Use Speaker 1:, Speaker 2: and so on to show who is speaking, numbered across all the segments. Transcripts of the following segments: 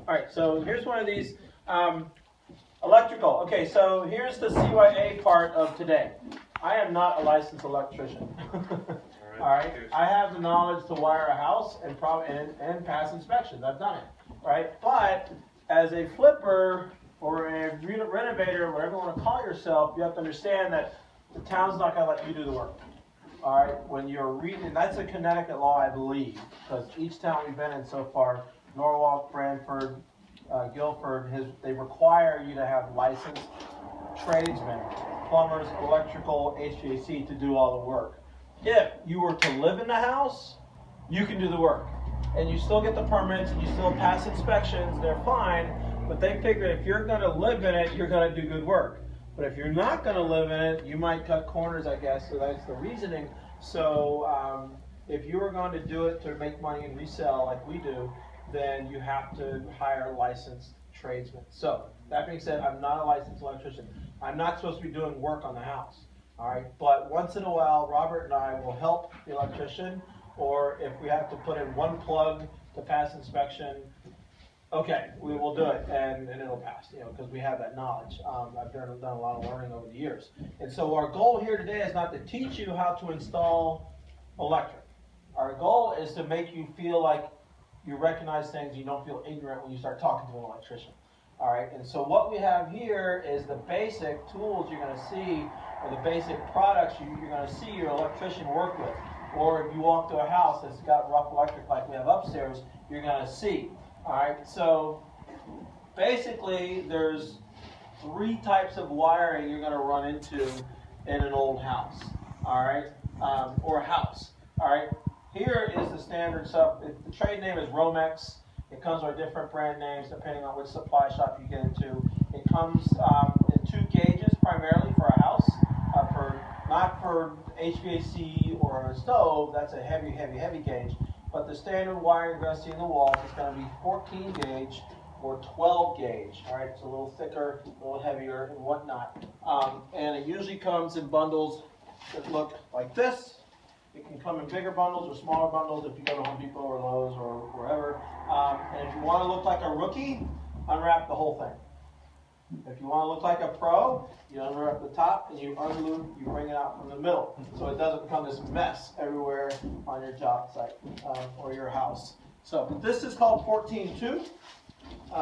Speaker 1: All right, so here's one of these electrical. Okay, so here's the CYA part of today. I am not a licensed electrician. All right, I have the knowledge to wire a house and pass inspections. I've done it. Right, but as a flipper or a renovator, whatever you want to call yourself, you have to understand that the town's not going to let you do the work. All right, when you're reading, that's a Connecticut law, I believe, because each town we've been in so far, Norwalk, Branford, Guilford, they require you to have licensed tradesmen, plumbers, electrical, HVAC to do all the work. If you were to live in the house, you can do the work. And you still get the permits, and you still pass inspections, they're fine, but they figure if you're going to live in it, you're going to do good work. But if you're not going to live in it, you might cut corners, I guess, so that's the reasoning. So if you were going to do it to make money and resell like we do, then you have to hire licensed tradesmen. So, that being said, I'm not a licensed electrician. I'm not supposed to be doing work on the house, all right? But once in a while, Robert and I will help the electrician, or if we have to put in one plug to pass inspection, okay, we will do it, and it'll pass, because we have that knowledge. I've done a lot of learning over the years. And so our goal here today is not to teach you how to install electric. Our goal is to make you feel like you recognize things, you don't feel ignorant when you start talking to an electrician. All right, and so what we have here is the basic tools you're going to see, or the basic products you're going to see your electrician work with. Or if you walk to a house that's got rough electric like we have upstairs, you're going to see. All right, so basically there's 3 types of wiring you're going to run into in an old house, all right, or a house. All right, here is the standard stuff. The trade name is Romex. It comes with different brand names depending on which supply shop you get into. It comes in 2 gauges primarily for a house, not for HVAC or a stove. That's a heavy gauge. But the standard wiring you're going to see in the walls is going to be 14 gauge or 12 gauge. All right, it's a little thicker, a little heavier, and whatnot. And it usually comes in bundles that look like this. It can come in bigger bundles or smaller bundles if you go to Home Depot or Lowe's or wherever. And if you want to look like a rookie, unwrap the whole thing. If you want to look like a pro, you unwrap the top and you unloop, you bring it out from the middle. So it doesn't become this mess everywhere on your job site or your house. So but this is called 14.2.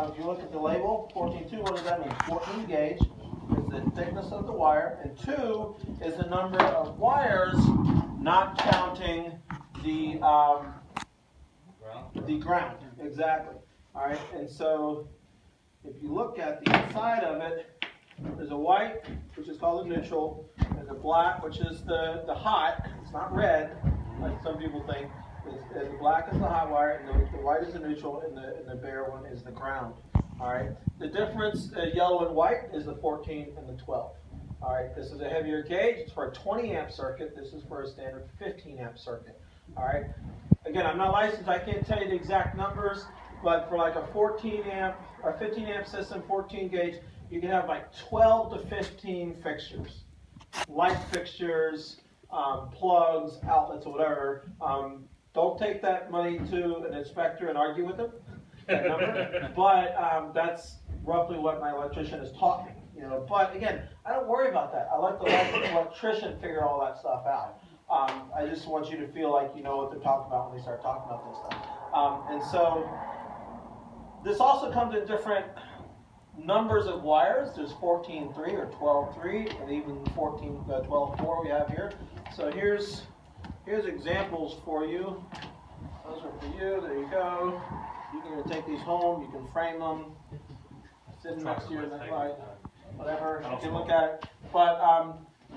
Speaker 1: If you look at the label, 14.2, what does that mean? 14 gauge is the thickness of the wire, and 2 is the number of wires, not counting the ground. Exactly. All right, and so if you look at the inside of it, there's a white, which is called the neutral, and the black, which is the hot. It's not red, like some people think. The black is the hot wire, and the white is the neutral, and the bare one is the ground. All right. The difference, yellow and white, is the 14 and the 12. All right. This is a heavier gauge. It's for a 20 amp circuit. This is for a standard 15 amp circuit. All right. Again, I'm not licensed. I can't tell you the exact numbers, but for like a 14 amp or 15 amp system, 14 gauge, you can have like 12 to 15 fixtures, light fixtures, plugs, outlets, or whatever. Don't take that money to an inspector and argue with them, that number. But that's roughly what my electrician has taught me. But again, I don't worry about that. I let the electrician figure all that stuff out. I just want you to feel like you know what they're talking about when they start talking about this stuff. And so this also comes in different numbers of wires. There's 14.3 or 12.3, and even 12.4 we have here. So here's examples for you. Those are for you. There you go. You can take these home. You can frame them. Sit next to you, whatever. You can look at it. But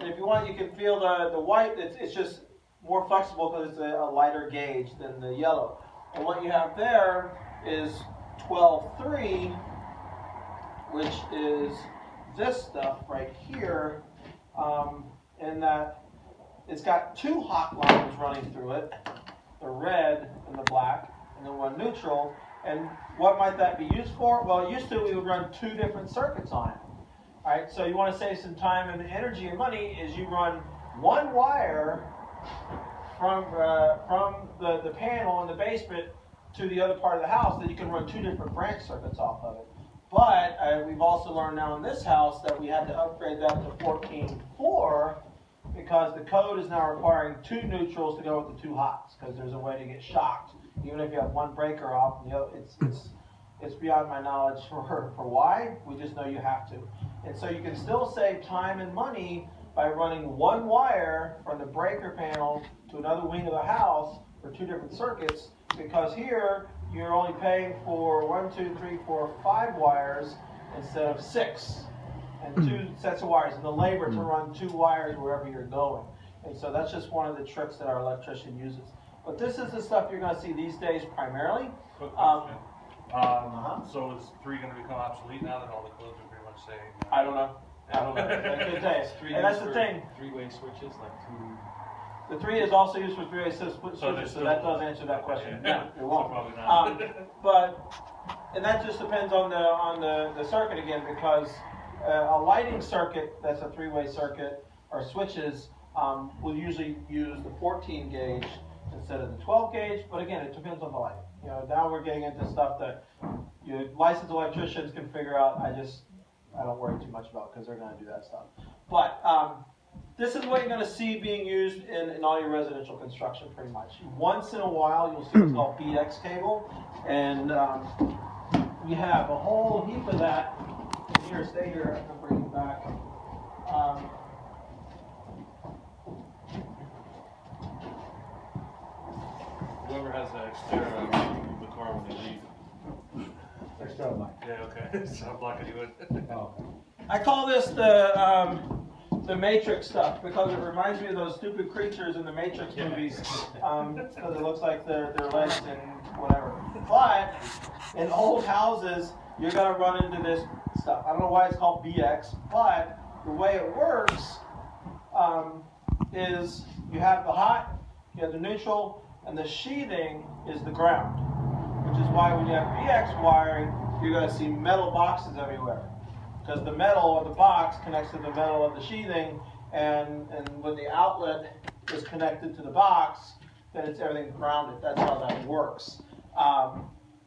Speaker 1: if you want, you can feel the white. It's just more flexible because it's a lighter gauge than the yellow. And what you have there is 12.3, which is this stuff right here, in that it's got 2 hot lines running through it, the red and the black, and then one neutral. And what might that be used for? Well, used to we would run 2 different circuits on it. All right, so you want to save some time and energy and money is you run 1 wire from the panel in the basement to the other part of the house, then you can run 2 different branch circuits off of it. But we've also learned now in this house that we had to upgrade that to 14.4 because the code is now requiring 2 neutrals to go with the 2 hots because there's a way to get shocked. Even if you have 1 breaker off, and the other, it's beyond my knowledge for why. We just know you have to. And so you can still save time and money by running 1 wire from the breaker panel to another wing of the house for 2 different circuits, because here you're only paying for 1, 2, 3, 4, 5 wires instead of 6, and 2 sets of wires, and the labor to run 2 wires wherever you're going. And so that's just one of the tricks that our electrician uses. But this is the stuff you're going to see these days primarily.
Speaker 2: Quick question. So is 3 going to become obsolete now that all the codes are pretty much saying?
Speaker 1: I don't know. I couldn't tell you. And that's the thing.
Speaker 3: 3-way switches, like 2.
Speaker 1: The 3 is also used for 3-way switches, so that does answer that question. Yeah, it won't. And that just depends on the circuit again, because a lighting circuit that's a 3-way circuit or switches will usually use the 14 gauge instead of the 12 gauge. But again, it depends on the lighting. You know, now we're getting into stuff that licensed electricians can figure out. I don't worry too much about because they're going to do that stuff. But this is what you're going to see being used in all your residential construction pretty much. Once in a while, you'll see what's called BX cable. And we have a whole heap of that. Here, stay here. I can bring it back.
Speaker 2: Whoever has the extra, move the car when they leave.
Speaker 3: Extra mic.
Speaker 2: Yeah, okay. So I'm blocking you in.
Speaker 3: Oh.
Speaker 1: I call this the Matrix stuff because it reminds me of those stupid creatures in the Matrix movies. Because it looks like their legs and whatever. But in old houses, you're gonna run into this stuff. I don't know why it's called BX, but the way it works is you have the hot, you have the neutral, and the sheathing is the ground. Which is why when you have BX wiring, you're going to see metal boxes everywhere. Because the metal of the box connects to the metal of the sheathing, and when the outlet is connected to the box, then it's everything grounded. That's how that works.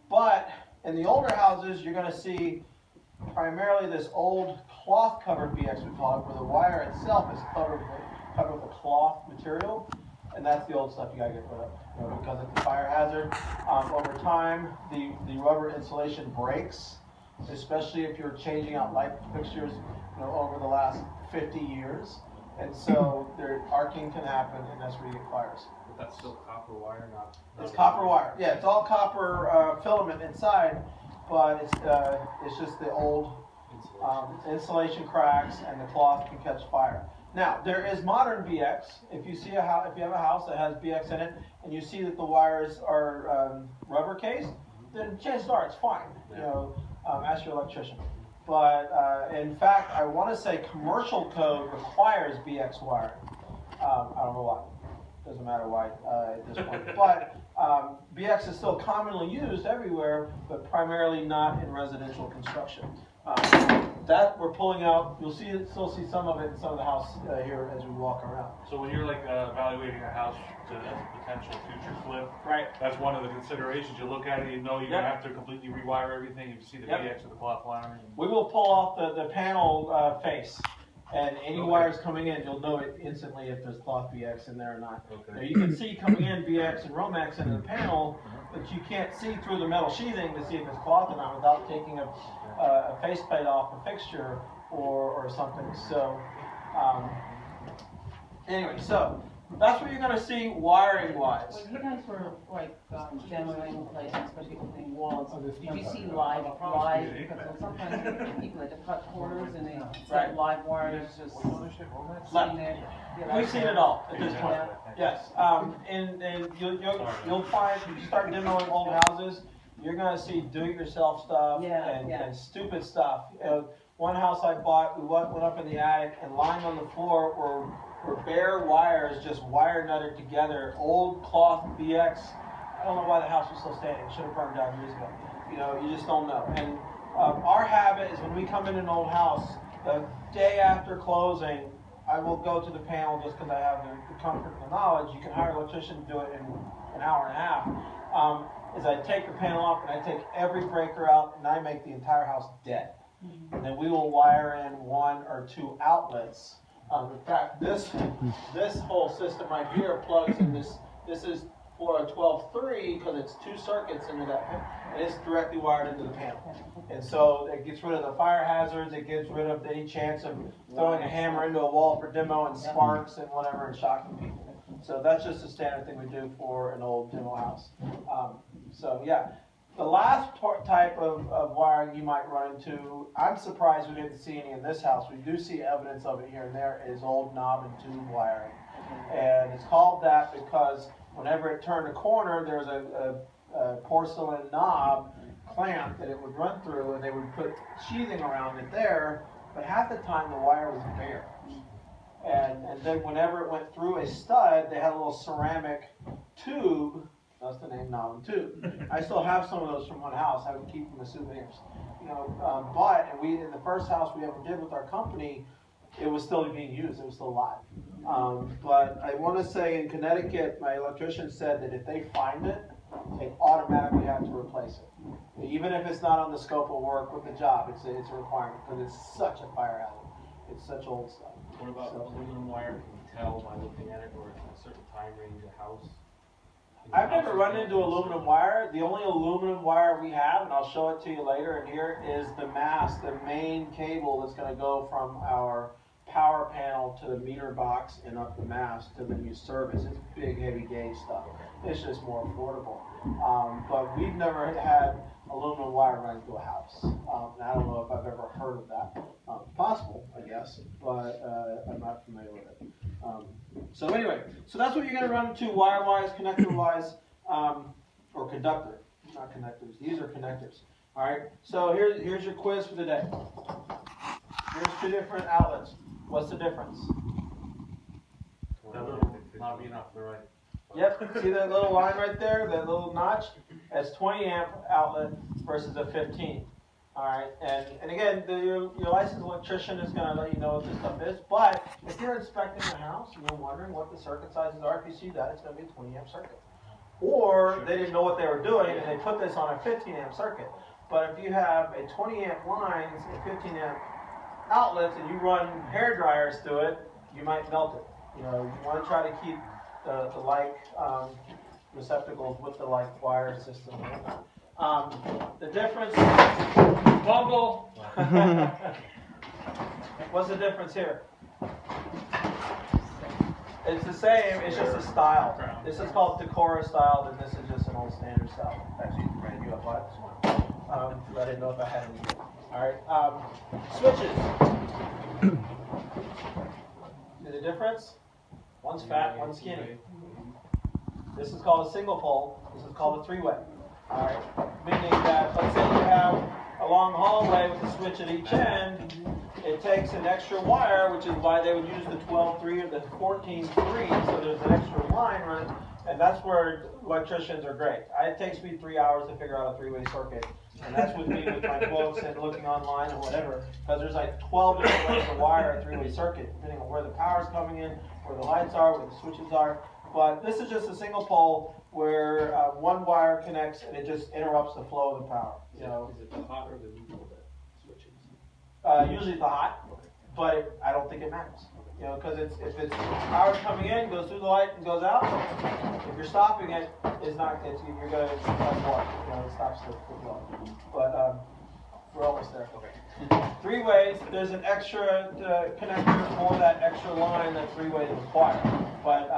Speaker 1: But in the older houses, you're going to see primarily this old cloth-covered BX, we call it, where the wire itself is covered with a cloth material. And that's the old stuff you gotta get rid of, because it's a fire hazard. Over time, the rubber insulation breaks, especially if you're changing out light fixtures, over the last 50 years. And so arcing can happen, and that's where you get fires.
Speaker 3: But that's still copper wire, not.
Speaker 1: It's copper wire. Yeah, it's all copper filament inside, but it's just the old insulation cracks, and the cloth can catch fire. Now, there is modern BX. If you have a house that has BX in it, and you see that the wires are rubber cased, then chances are it's fine. Ask your electrician. But in fact, I want to say commercial code requires BX wiring. I don't know why. Doesn't matter why at this point. But BX is still commonly used everywhere, but primarily not in residential construction. That we're pulling out. You'll still see some of it in some of the house here as we walk around.
Speaker 2: So when you're evaluating a house as a potential future flip,
Speaker 1: right?
Speaker 2: That's one of the considerations. You look at it, you're going to have to completely rewire everything. You see the BX or the cloth wiring.
Speaker 1: We will pull off the panel face, and any wires coming in, you'll know it instantly if there's cloth BX in there or not.
Speaker 2: Okay.
Speaker 1: Now, you can see coming in BX and Romex into the panel, but you can't see through the metal sheathing to see if it's cloth or not without taking a faceplate off a fixture or something. So anyway, so that's what you're going to see wiring wise.
Speaker 4: When you guys were demoing the place, especially opening walls, did you see live? Because sometimes people that have cut corners and they set live wires just sitting there.
Speaker 1: We've seen it all at this point. Yes, and you'll find if you start demoing old houses, you're going to see do-it-yourself stuff and stupid stuff. One house I bought, we went up in the attic, and lying on the floor were bare wires just wire nutted together, old cloth BX. I don't know why the house was still standing. It should have burned down years ago. You just don't know. And our habit is when we come in an old house, the day after closing, I will go to the panel just because I have the comfort and the knowledge. You can hire an electrician to do it in an hour and a half. is I take the panel off and I take every breaker out and I make the entire house dead. And then we will wire in 1 or 2 outlets. In fact, this whole system right here plugs in this. This is for a 12-3 because it's 2 circuits into that, and it's directly wired into the panel. And so it gets rid of the fire hazards. It gets rid of any chance of throwing a hammer into a wall for demo and sparks and whatever and shocking people. So that's just a standard thing we do for an old demo house. So yeah. The last type of wiring you might run into, I'm surprised we didn't see any in this house. We do see evidence of it here and there, is old knob and tube wiring. And it's called that because whenever it turned a corner, there's a porcelain knob clamp that it would run through, and they would put sheathing around it there, but half the time the wire was bare. And then whenever it went through a stud, they had a little ceramic tube. That's the name, knob and tube. I still have some of those from one house. I would keep them as souvenirs. But in the first house we ever did with our company, it was still being used. It was still live. But I want to say in Connecticut, my electrician said that if they find it, they automatically have to replace it. Even if it's not on the scope of work with the job, it's a requirement because it's such a fire hazard. It's such old stuff.
Speaker 3: What about aluminum wire? Can you tell by looking at it, or a certain time range, a house?
Speaker 1: I've never run into aluminum wire. The only aluminum wire we have, and I'll show it to you later in here, is the mast, the main cable that's going to go from our power panel to the meter box and up the mast to then you service. It's big, heavy gauge stuff. It's just more affordable. But we've never had aluminum wire run into a house. And I don't know if I've ever heard of that. Possible, I guess, but I'm not familiar with it. So anyway, so that's what you're going to run into wire-wise, connector-wise, or conductor, not connectors. These are connectors. All right. So here's your quiz for the day. Here's 2 different outlets. What's the difference?
Speaker 3: Not being off the right.
Speaker 1: Yep. See that little line right there, that little notch? That's 20 amp outlet versus a 15. All right, and again, your licensed electrician is going to let you know what this stuff is, but if you're inspecting the house and you're wondering what the circuit sizes are, if you see that, it's going to be a 20 amp circuit. Or they didn't know what they were doing and they put this on a 15 amp circuit. But if you have a 20 amp lines and 15 amp outlets and you run hair dryers through it, you might melt it. You want to try to keep the like receptacles with the like wire system. The difference, Bungle. What's the difference here? It's the same, it's just a style. This is called Decora style, and this is just an old standard style. Actually, brand new, I bought this one. I didn't know if I had any. Alright, switches. See the difference? One's fat, one's skinny. This is called a single pole, this is called a three-way. Alright, meaning that, let's say you have a long hallway with a switch at each end, it takes an extra wire, which is why they would use the 12-3 or the 14-3, so there's an extra line running, and that's where electricians are great. It takes me 3 hours to figure out a three-way circuit, and that's with me with my books and looking online and whatever, because there's like 12 different ways to wire a three-way circuit, depending on where the power's coming in, where the lights are, where the switches are. But this is just a single pole where one wire connects and it just interrupts the flow of the power.
Speaker 3: Is it the hot or the neutral that switches?
Speaker 1: Usually the hot, but I don't think it matters. Because if it's power coming in, goes through the light and goes out. If you're stopping it, you're going to more. It stops the flow. But we're almost there. Okay. 3 ways. There's an extra connector for that extra line that 3 ways require. But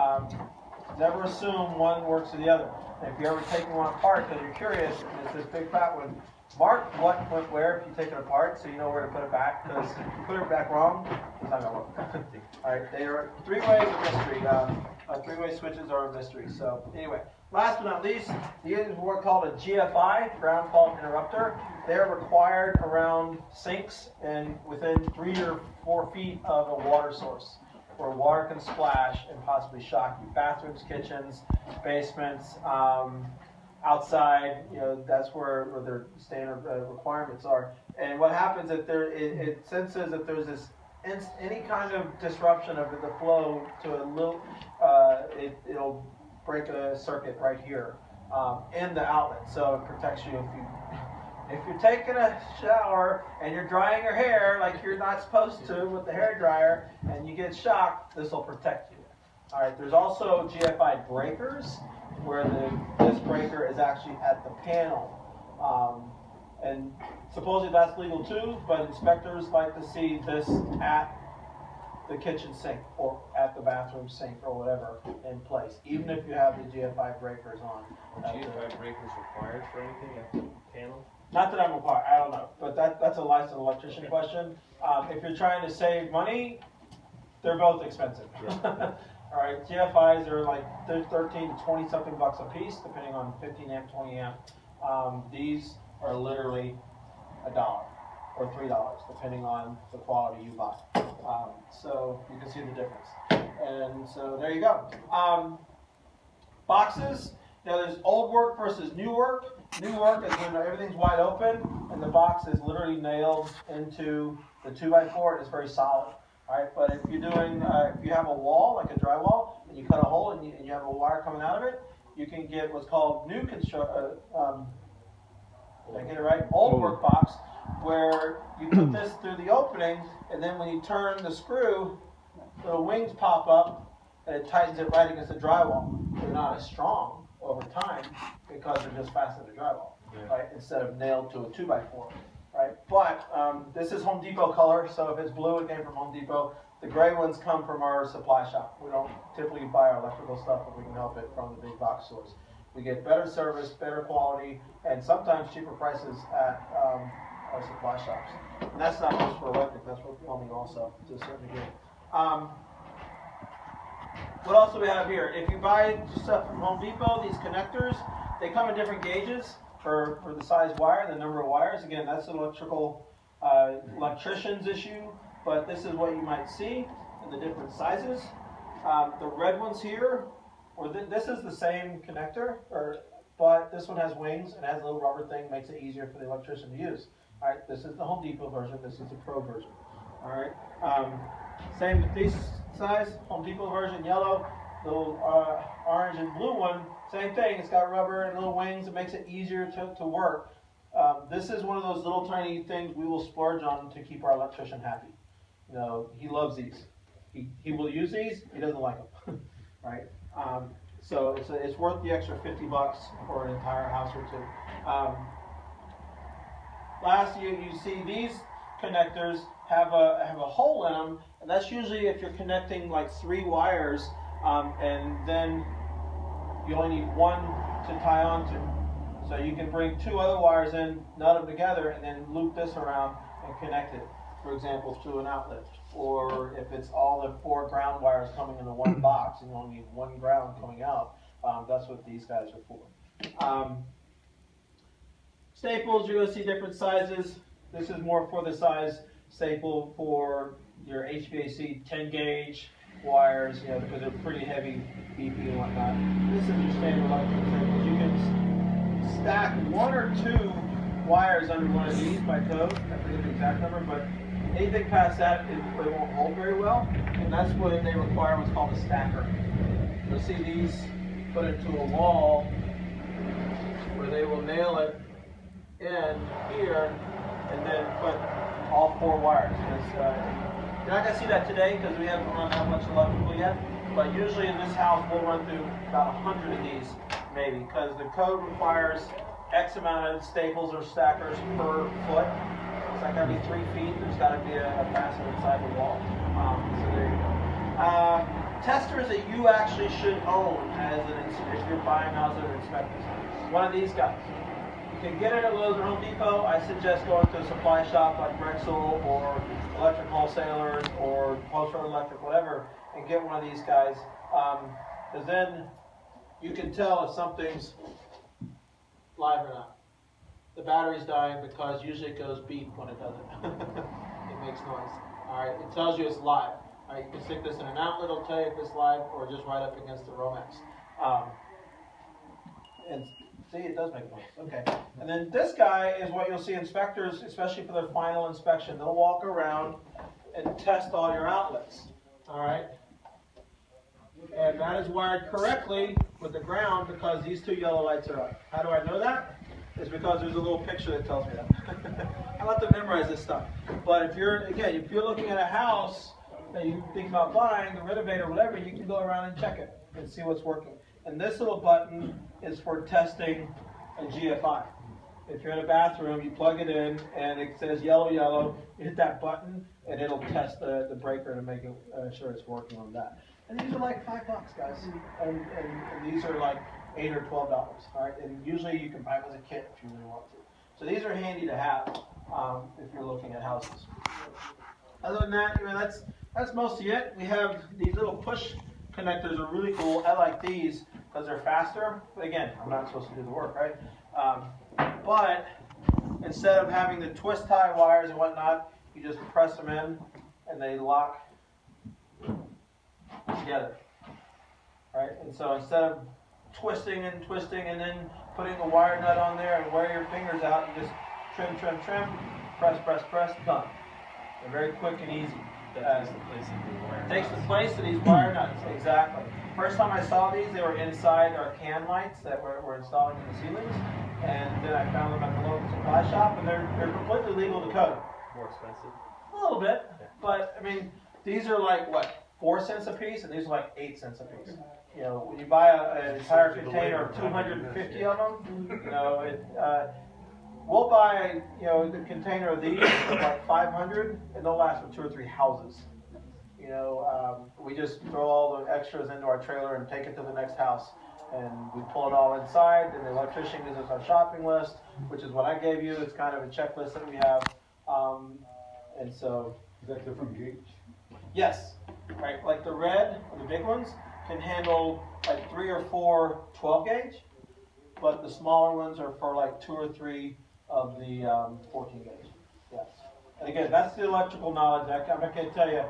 Speaker 1: never assume one works with the other. And if you're ever taking one apart because you're curious, and it's this big fat one, mark what went where if you take it apart so you know where to put it back, because if you put it back wrong, it's not going to work. Alright, they are 3 ways of mystery. 3-way switches are a mystery. So anyway, last but not least, these are what's called a GFI, ground fault interrupter. They're required around sinks and within 3 or 4 feet of a water source, where water can splash and possibly shock you. Bathrooms, kitchens, basements, outside, that's where their standard requirements are. And what happens if it senses that there's this any kind of disruption of the flow to a little, it'll break a circuit right here. in the outlet, so it protects you if you're taking a shower and you're drying your hair like you're not supposed to with the hair dryer and you get shocked, this will protect you. All right, there's also GFI Breakers, where this breaker is actually at the panel. And supposedly that's legal too, but inspectors like to see this at the kitchen sink or at the bathroom sink or whatever in place, even if you have the GFI breakers on.
Speaker 3: Are GFI breakers required for anything at the panel?
Speaker 1: Not that I'm required, I don't know, but that's a licensed electrician question. If you're trying to save money, they're both expensive.
Speaker 3: Yeah.
Speaker 1: All right, GFIs are like 13 to 20 something bucks a piece, depending on 15 amp, 20 amp. These are literally $1 or $3, depending on the quality you buy. So you can see the difference. And so there you go. Boxes, there's old work versus new work. New work is when everything's wide open and the box is literally nailed into the 2x4 and it's very solid. All right, but if you're doing, if you have a wall, like a drywall, and you cut a hole and you have a wire coming out of it, you can get what's called new did I get it right? Old work box, where you put this through the opening, and then when you turn the screw, the wings pop up, and it tightens it right against the drywall. They're not as strong over time because they're just fastened to drywall, right? Instead of nailed to a 2x4. Right, but this is Home Depot color, so if it's blue, it came from Home Depot. The gray ones come from our supply shop. We don't typically buy our electrical stuff, but we can help it from the big box stores. We get better service, better quality, and sometimes cheaper prices at our supply shops. And that's not just for electric, that's for plumbing also, to a certain degree. What else do we have here? If you buy stuff from Home Depot, these connectors, they come in different gauges. For the size wire, the number of wires. Again, that's an electrician's issue, but this is what you might see in the different sizes. The red ones here, this is the same connector, but this one has wings and has a little rubber thing, makes it easier for the electrician to use. All right, this is the Home Depot version. This is the Pro version. All right, same with these size, Home Depot version, yellow. The orange and blue one, same thing. It's got rubber and little wings. It makes it easier to work. This is one of those little tiny things we will splurge on to keep our electrician happy. You know, he loves these. He will use these. He doesn't like them, right? So it's worth the extra $50 for an entire house or two. Last, you see these connectors have a hole in them, and that's usually if you're connecting like 3 wires. And then you only need one to tie onto. So you can bring 2 other wires in, nut them together, and then loop this around and connect it, for example, to an outlet. Or if it's all the 4 ground wires coming into one box and you only need 1 ground coming out, that's what these guys are for. Staples, you're going to see different sizes. This is more for the size staple for your HVAC 10 gauge. Wires, you know, because they're pretty heavy, beefy and whatnot. This is your standard electrical staples. You can stack 1 or 2 wires under one of these by code. I forget the exact number, but anything past that, it won't hold very well. And that's when they require what's called a stacker. You'll see these put into a wall where they will nail it in here and then put all 4 wires. You're not going to see that today because we haven't run that much electrical yet, but usually in this house we'll run through about 100 of these, maybe, because the code requires X amount of staples or stackers per foot. It's not going to be 3 feet, there's got to be a fastener inside the wall. So there you go. Testers that you actually should own if you're buying houses or inspectors. One of these guys. You can get it at Lowe's or Home Depot. I suggest going to a supply shop like Brexel or Electric Wholesalers or Post Road Electric, whatever, and get one of these guys. Because then you can tell if something's live or not. The battery's dying because usually it goes beep when it doesn't. It makes noise. All right, it tells you it's live. All right, you can stick this in an outlet, it'll tell you if it's live, or just right up against the Romex. And see, it does make noise. Okay. And then this guy is what you'll see inspectors, especially for their final inspection. They'll walk around and test all your outlets. All right. And that is wired correctly with the ground because these two yellow lights are up. How do I know that? It's because there's a little picture that tells me that. I like to memorize this stuff. But if you're looking at a house that you think about buying, or renovate or whatever, you can go around and check it and see what's working. And this little button is for testing a GFI. If you're in a bathroom, you plug it in and it says yellow, yellow, you hit that button and it'll test the breaker to make sure it's working on that. And these are like $5, guys. And these are like $8 or $12, all right? And usually you can buy them as a kit if you really want to. So these are handy to have if you're looking at houses. Other than that, that's mostly it. We have these little push connectors are really cool. I like these because they're faster. But again, I'm not supposed to do the work, right? But instead of having to twist tie wires and whatnot, you just press them in and they lock together, right? And so instead of twisting and then putting a wire nut on there and wear your fingers out, you just trim, press, done. They're very quick and easy.
Speaker 3: That takes the place of the wire nuts.
Speaker 1: Takes the place of these wire nuts, exactly. First time I saw these, they were inside our can lights that we're installing in the ceilings. And then I found them at the local supply shop, and they're completely legal to code.
Speaker 3: More expensive?
Speaker 1: A little bit, but I mean, these are like what, 4 cents a piece, and these are like 8 cents a piece. You know, when you buy an entire container of 250 of them, you know, we'll buy, you know, the container of these for like 500, and they'll last for 2 or 3 houses. You know, we just throw all the extras into our trailer and take it to the next house. And we pull it all inside, and the electrician gives us our shopping list, which is what I gave you. It's kind of a checklist that we have. And so...
Speaker 5: Is that different gauge?
Speaker 1: Yes. Right. Like the red, the big ones, can handle like 3 or 4 12 gauge, but the smaller ones are for like 2 or 3 of the 14 gauge. Yes. And again, that's the electrical knowledge. I'm not going to tell you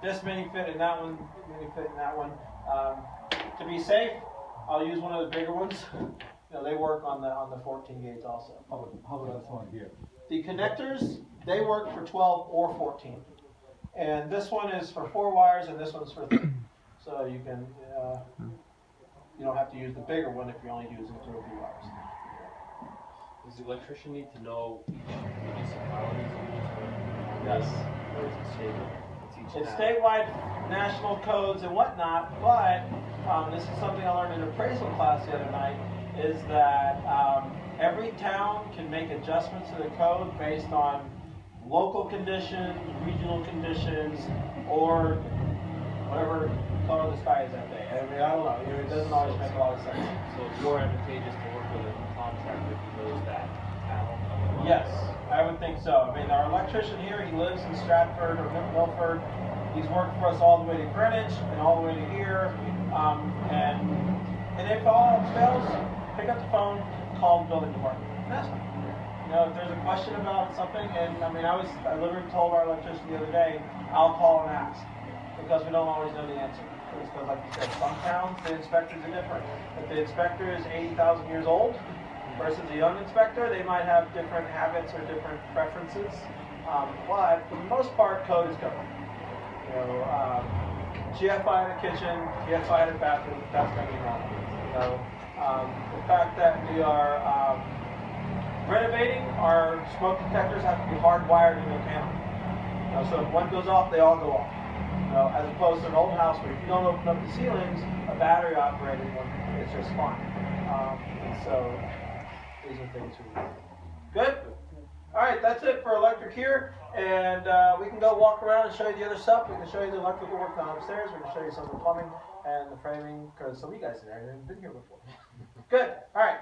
Speaker 1: this many fit in that one, many fit in that one. To be safe, I'll use one of the bigger ones. You know, they work on the 14 gauge also.
Speaker 5: How about this one here?
Speaker 1: The connectors, they work for 12 or 14. And this one is for 4 wires, and this one's for 3. So you can, you don't have to use the bigger one if you're only using 2 or 3 wires.
Speaker 3: Does the electrician need to know each municipality's rules?
Speaker 1: Yes.
Speaker 3: Or is it stable?
Speaker 1: It's statewide national codes and whatnot, but this is something I learned in appraisal class the other night, is that every town can make adjustments to the code based on local conditions, regional conditions, or whatever color the sky is that day. I mean, I don't know. It doesn't always make a lot of sense.
Speaker 3: So it's more advantageous to work with a contractor who knows that town?
Speaker 1: Yes, I would think so. I mean, our electrician here, he lives in Stratford or Milford. He's worked for us all the way to Greenwich and all the way to here. And if all else fails, pick up the phone, call the building department. That's fine. You know, if there's a question about something, and I mean, I literally told our electrician the other day, I'll call and ask, because we don't always know the answer. It's because, like you said, some towns, the inspectors are different. If the inspector is 80,000 years old versus a young inspector, they might have different habits or different preferences. But for the most part, code is code. You know, GFI in the kitchen, GFI in the bathroom, that's going to be wrong. You know, the fact that we are renovating, our smoke detectors have to be hardwired into the panel. You know, so if one goes off, they all go off. You know, as opposed to an old house where if you don't open up the ceilings, a battery operated one, it's just fine. And so these are things we do. Good? All right, that's it for electric here. And we can go walk around and show you the other stuff. We can show you the electrical work done upstairs. We can show you some of the plumbing and the framing, because some of you guys in there haven't been here before. Good. All right.